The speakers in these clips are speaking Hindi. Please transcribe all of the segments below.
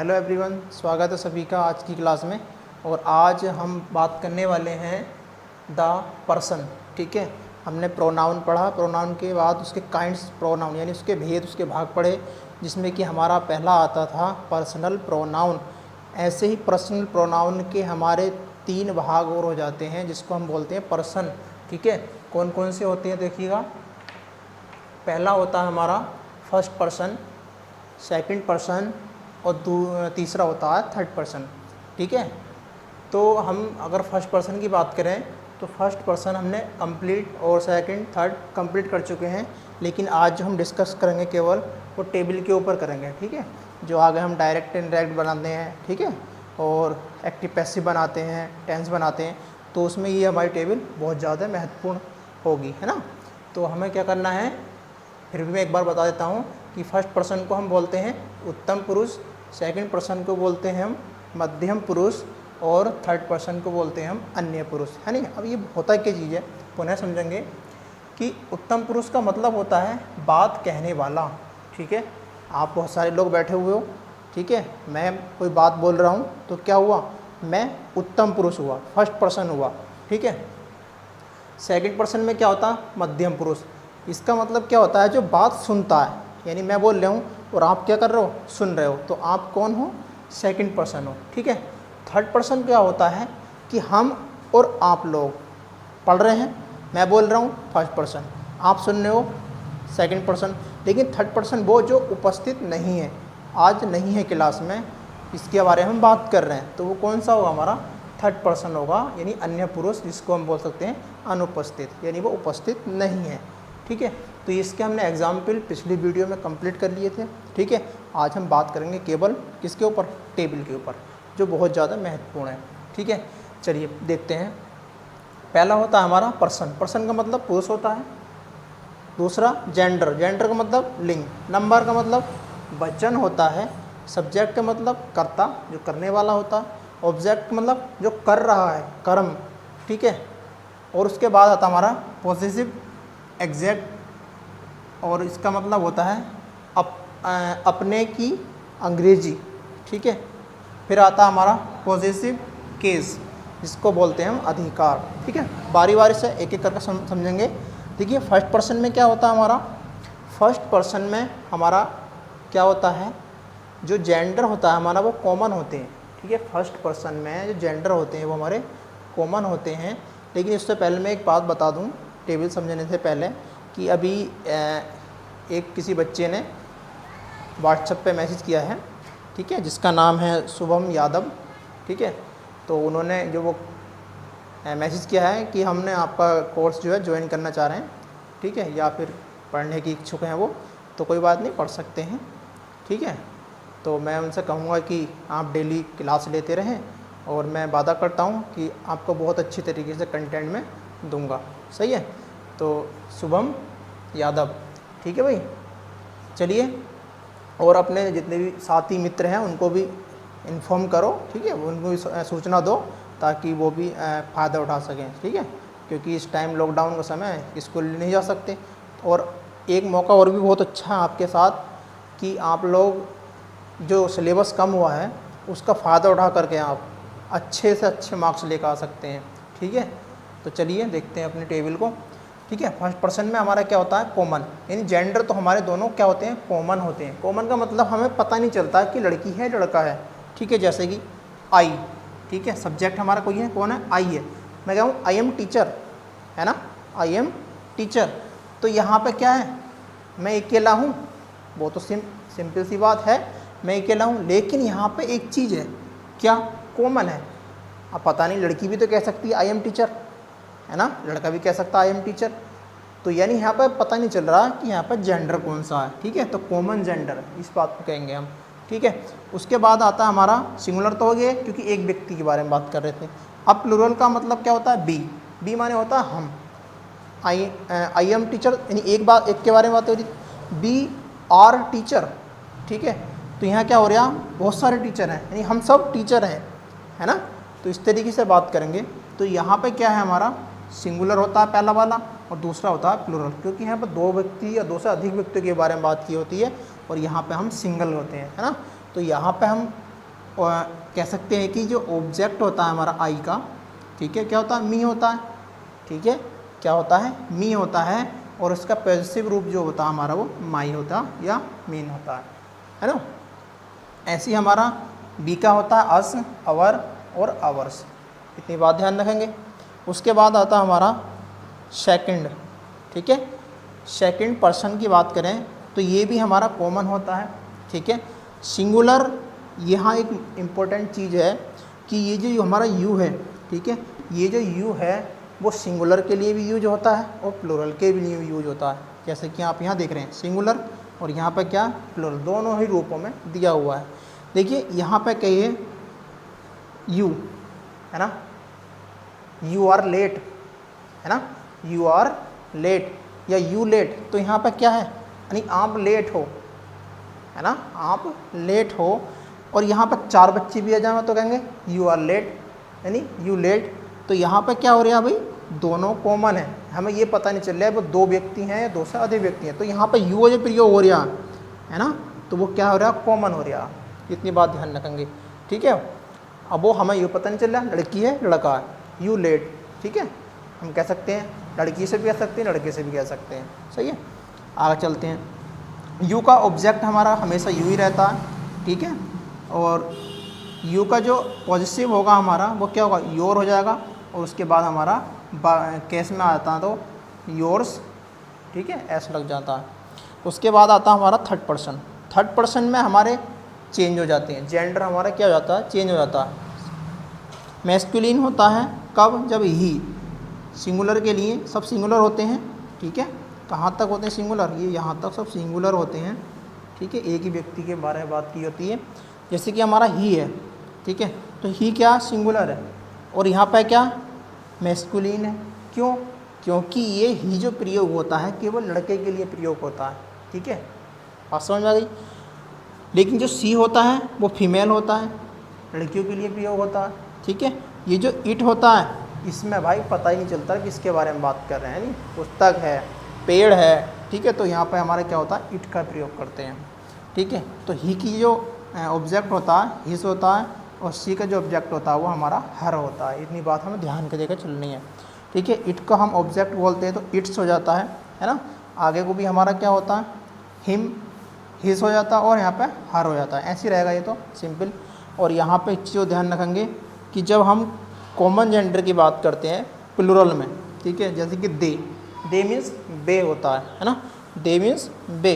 हेलो एवरीवन, स्वागत है सभी का आज की क्लास में। और आज हम बात करने वाले हैं द पर्सन। ठीक है, हमने प्रोनाउन पढ़ा, प्रोनाउन के बाद उसके काइंड्स प्रोनाउन यानी उसके भेद, उसके भाग पढ़े, जिसमें कि हमारा पहला आता था पर्सनल प्रोनाउन। ऐसे ही पर्सनल प्रोनाउन के हमारे 3 भाग और हो जाते हैं जिसको हम बोलते हैं पर्सन। ठीक है, कौन कौन से होते हैं देखिएगा। पहला होता है हमारा फर्स्ट पर्सन, सेकंड पर्सन और तीसरा होता है थर्ड पर्सन। ठीक है, तो हम अगर फर्स्ट पर्सन की बात करें तो फर्स्ट पर्सन हमने कंप्लीट और सेकंड थर्ड कंप्लीट कर चुके हैं, लेकिन आज जो हम डिस्कस करेंगे केवल वो टेबल के ऊपर करेंगे। ठीक है, जो आगे हम डायरेक्ट इनडायरेक्ट बनाते हैं, ठीक है, और एक्टिव पैसिव बनाते हैं, टेंस बनाते हैं, तो उसमें ये हमारी टेबल बहुत ज़्यादा महत्वपूर्ण होगी, है ना। तो हमें क्या करना है, फिर भी मैं एक बार बता देता हूँ कि फर्स्ट पर्सन को हम बोलते हैं उत्तम पुरुष, सेकंड पर्सन को बोलते हैं हम मध्यम पुरुष और थर्ड पर्सन को बोलते हैं हम अन्य पुरुष, है नहीं। अब ये होता क्या चीज़ है, पुनः समझेंगे कि उत्तम पुरुष का मतलब होता है बात कहने वाला। ठीक है, आप बहुत सारे लोग बैठे हुए हो, ठीक है, मैं कोई बात बोल रहा हूँ तो क्या हुआ, मैं उत्तम पुरुष हुआ, फर्स्ट पर्सन हुआ। ठीक है, सेकंड पर्सन में क्या होता, मध्यम पुरुष। इसका मतलब क्या होता है, जो बात सुनता है, यानी मैं बोल रहा हूँ और आप क्या कर रहे हो, सुन रहे हो, तो आप कौन हो, सेकंड पर्सन हो। ठीक है, थर्ड पर्सन क्या होता है कि हम और आप लोग पढ़ रहे हैं, मैं बोल रहा हूँ फर्स्ट पर्सन, आप सुन रहे हो सेकंड पर्सन, लेकिन थर्ड पर्सन वो जो उपस्थित नहीं है, आज नहीं है क्लास में, इसके बारे में हम बात कर रहे हैं, तो वो कौन सा होगा, हमारा थर्ड पर्सन होगा, यानी अन्य पुरुष, जिसको हम बोल सकते हैं अनुपस्थित, यानी वो उपस्थित नहीं है। ठीक है, तो इसके हमने एग्जाम्पल पिछली वीडियो में कंप्लीट कर लिए थे। ठीक है, आज हम बात करेंगे केवल किसके ऊपर, टेबल के ऊपर, जो बहुत ज़्यादा महत्वपूर्ण है। ठीक है, चलिए देखते हैं। पहला होता है हमारा पर्सन, पर्सन का मतलब पुरुष होता है। दूसरा जेंडर, जेंडर का मतलब लिंग। नंबर का मतलब वचन होता है। सब्जेक्ट का मतलब कर्ता, जो करने वाला होता है। ऑब्जेक्ट मतलब जो कर रहा है, कर्म। ठीक है, और उसके बाद आता हमारा पॉसेसिव एग्जैक्ट, और इसका मतलब होता है अपने की अंग्रेजी। ठीक है, फिर आता हमारा पॉसेसिव केस, जिसको बोलते हैं हम अधिकार। ठीक है, बारी बारी से एक एक करके समझेंगे। देखिए फर्स्ट पर्सन में क्या होता है हमारा, फर्स्ट पर्सन में हमारा क्या होता है, जो जेंडर होता है हमारा वो कॉमन होते हैं। ठीक है, फर्स्ट पर्सन में जो जेंडर होते हैं वो हमारे कॉमन होते हैं। लेकिन इससे पहले मैं एक बात बता दूं टेबल समझने से पहले, कि अभी एक किसी बच्चे ने व्हाट्सएप पे मैसेज किया है, ठीक है, जिसका नाम है शुभम यादव। ठीक है, तो उन्होंने जो वो मैसेज किया है कि हमने आपका कोर्स जो है ज्वाइन करना चाह रहे हैं। ठीक है, या फिर पढ़ने की इच्छुक हैं वो, तो कोई बात नहीं, पढ़ सकते हैं। ठीक है, तो मैं उनसे कहूँगा कि आप डेली क्लास लेते रहें, और मैं वादा करता हूँ कि आपको बहुत अच्छी तरीके से कंटेंट में दूंगा। सही है, तो शुभम यादव, ठीक है भाई। चलिए, और अपने जितने भी साथी मित्र हैं उनको भी इन्फॉर्म करो, ठीक है, उनको भी सूचना दो, ताकि वो भी फ़ायदा उठा सकें। ठीक है, क्योंकि इस टाइम लॉकडाउन का समय है, स्कूल नहीं जा सकते। और एक मौका और भी बहुत अच्छा है आपके साथ, कि आप लोग जो सिलेबस कम हुआ है उसका फ़ायदा उठा करके आप अच्छे से अच्छे मार्क्स लेकर आ सकते हैं। ठीक है, तो चलिए देखते हैं अपने टेबल को। ठीक है, फर्स्ट पर्सन में हमारा क्या होता है, कॉमन, यानी जेंडर तो हमारे दोनों क्या होते हैं, कॉमन होते हैं। कॉमन का मतलब हमें पता नहीं चलता कि लड़की है लड़का है। ठीक है, जैसे कि आई, ठीक है, सब्जेक्ट हमारा कोई है, कौन है, आई है। मैं कहूँ आई एम टीचर, है ना, आई एम टीचर, तो यहाँ पे क्या है, मैं अकेला हूँ, वो तो सिंपल सी बात है, मैं अकेला हूँ। लेकिन यहाँ पे एक चीज़ है, क्या, कॉमन है। अब पता नहीं, लड़की भी तो कह सकती है आई एम टीचर, है ना, लड़का भी कह सकता है आई एम टीचर, तो यानी यहाँ पर पता नहीं चल रहा कि यहाँ पर जेंडर कौन सा है। ठीक है, तो कॉमन जेंडर, इस बात को कहेंगे हम। ठीक है, उसके बाद आता है हमारा सिंगुलर, तो हो गया क्योंकि एक व्यक्ति के बारे में बात कर रहे थे। अब प्लूरल का मतलब क्या होता है, बी, बी माने होता है हम। आई एम टीचर, यानी एक के बारे में बात हो रही, बी आर टीचर। ठीक है, तो यहाँ क्या हो रहा है, बहुत सारे टीचर हैं, यानी हम सब टीचर हैं, है ना। तो इस तरीके से बात करेंगे। तो यहाँ पे क्या है, हमारा सिंगुलर होता है पहला वाला, और दूसरा होता है प्लूरल, क्योंकि यहाँ पर 2 व्यक्ति या 2 से अधिक व्यक्तियों के बारे में बात की होती है, और यहाँ पे हम सिंगल होते हैं, है ना। तो यहाँ पे हम और कह सकते हैं कि जो ऑब्जेक्ट होता है हमारा आई का, ठीक है, क्या होता है, मी होता है, ठीक है, क्या होता है, मी होता है, और उसका पॉजिटिव रूप जो होता है हमारा वो माई होता है या मीन होता है ना। ऐसे ही हमारा बी का होता है अस, अवर और आवर्स, इतनी बात ध्यान रखेंगे। उसके बाद आता है हमारा सेकंड, ठीक है, सेकंड पर्सन की बात करें तो ये भी हमारा कॉमन होता है, ठीक है। सिंगुलर, यहाँ एक इम्पोर्टेंट चीज़ है कि ये जो हमारा यू है, ठीक है, ये जो यू है वो सिंगुलर के लिए भी यूज होता है और प्लूरल के लिए भी यूज होता है। जैसे कि आप यहाँ देख रहे हैं सिंगुलर और यहाँ पर क्या, प्लूरल, दोनों ही रूपों में दिया हुआ है। देखिए यहाँ पे कहिए यू, है ना, यू आर लेट, है ना, यू आर लेट या यू लेट, तो यहाँ पे क्या है, यानी आप लेट हो, है ना, आप लेट हो। और यहाँ पर 4 बच्चे भी आ जाए तो कहेंगे यू आर लेट, यानी यू लेट। तो यहाँ पर क्या हो रहा है भाई, दोनों कॉमन है, हमें ये पता नहीं चल रहा है वो 2 व्यक्ति हैं या 2 से अधिक व्यक्ति हैं। तो यहाँ पर यू जो प्रयोग हो रहा है ना, तो वो क्या हो रहा है, कॉमन हो रहा है, इतनी बात ध्यान रखेंगे, ठीक है। अब वो हमें ये पता नहीं चल रहा लड़की है लड़का है, यू लेट, ठीक है, हम कह सकते हैं लड़की से भी कह सकते हैं, लड़के से भी कह सकते हैं, सही है। आगे चलते हैं। यू का ऑब्जेक्ट हमारा हमेशा यू ही रहता है, ठीक है, और यू का जो पॉजिटिव होगा हमारा वो क्या होगा, योर हो जाएगा, और उसके बाद हमारा केस में आता है तो योर्स, ठीक है, ऐसा लग जाता है। उसके बाद आता है हमारा थर्ड पर्सन। थर्ड पर्सन में हमारे चेंज हो जाते हैं, जेंडर हमारा क्या हो जाता है, चेंज हो जाता है। मैस्कुलिन होता है कब, जब ही, सिंगुलर के लिए सब सिंगुलर होते हैं, ठीक है, कहाँ तक होते हैं सिंगुलर, ये यहाँ तक सब सिंगुलर होते हैं, ठीक है, एक ही व्यक्ति के बारे में बात की होती है। जैसे कि हमारा ही है, ठीक है, तो ही क्या सिंगुलर है, और यहाँ पे क्या मैस्कुलिन है, क्यों, क्योंकि ये ही जो प्रयोग होता है केवल लड़के के लिए प्रयोग होता है, ठीक है, बात समझ में आ गई। लेकिन जो सी होता है वो फीमेल होता है, लड़कियों के लिए प्रयोग होता है, ठीक है। ये जो इट होता है इसमें भाई पता ही नहीं चलता किसके बारे में बात कर रहे हैं, नहीं, पुस्तक है, पेड़ है, ठीक है, तो यहाँ पे हमारा क्या होता है, इट का प्रयोग करते हैं, ठीक है। तो ही की जो ऑब्जेक्ट होता है हिस होता है, और सी का जो ऑब्जेक्ट होता है वो हमारा हर होता है, इतनी बात हमें ध्यान के देकर चलनी है, ठीक है। इट का हम ऑब्जेक्ट बोलते हैं तो इट्स हो जाता है ना। आगे को भी हमारा क्या होता है, हिम, हिस हो जाता है, और यहाँ पे हर हो जाता है, ऐसे रहेगा ये तो सिंपल। और यहाँ पे एक चीज़ ध्यान रखेंगे कि जब हम कॉमन जेंडर की बात करते हैं प्लूरल में, ठीक है, जैसे कि दे मीन्स बे होता है ना, दे मीन्स बे,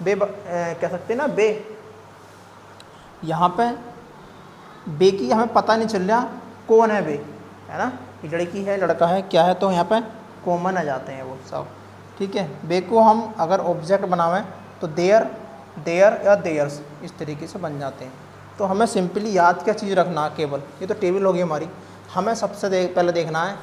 कह सकते हैं ना बे। यहाँ पे बे की हमें पता नहीं चल रहा कौन है बे, है ना, लड़की है लड़का है क्या है, तो यहाँ पे कॉमन आ जाते हैं वो सब, ठीक है। बे को हम अगर ऑब्जेक्ट बनावें तो देयर, देयर या देयर्स इस तरीके से बन जाते हैं। तो हमें सिंपली याद क्या चीज़ रखना है, केवल ये तो टेबल होगी हमारी, हमें सबसे पहले देखना है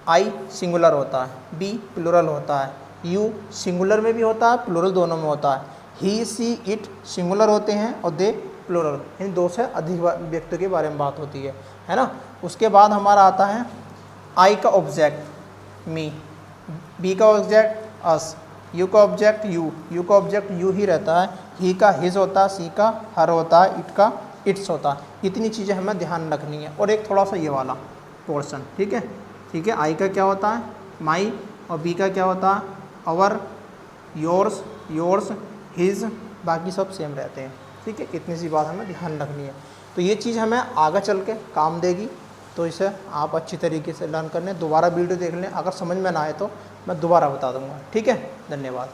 आई सिंगुलर होता है, बी प्लूरल होता है, यू सिंगुलर में भी होता है प्लूरल दोनों में होता है, ही सी इट सिंगुलर होते हैं और दे प्लूरल, इन 2 से अधिक व्यक्तियों के बारे में बात होती है ना। उसके बाद हमारा आता है आई का ऑब्जेक्ट मी, बी का ऑब्जेक्ट अस, यू का ऑब्जेक्ट यू का ऑब्जेक्ट यू ही रहता है, ही का हिज होता है, सी का हर होता है, इट का इट्स होता है। इतनी चीज़ें हमें ध्यान रखनी है। और एक थोड़ा सा ये वाला पोर्शन, ठीक है, ठीक है, आई का क्या होता है माई, और बी का क्या होता है अवर, योर्स, योर्स, हिज, बाकी सब सेम रहते हैं, ठीक है। इतनी सी बात हमें ध्यान रखनी है। तो ये चीज़ हमें आगे चल के काम देगी, तो इसे आप अच्छी तरीके से लर्न करने, दोबारा वीडियो देख लें, अगर समझ में ना आए तो मैं दोबारा बता दूंगा, ठीक है। धन्यवाद।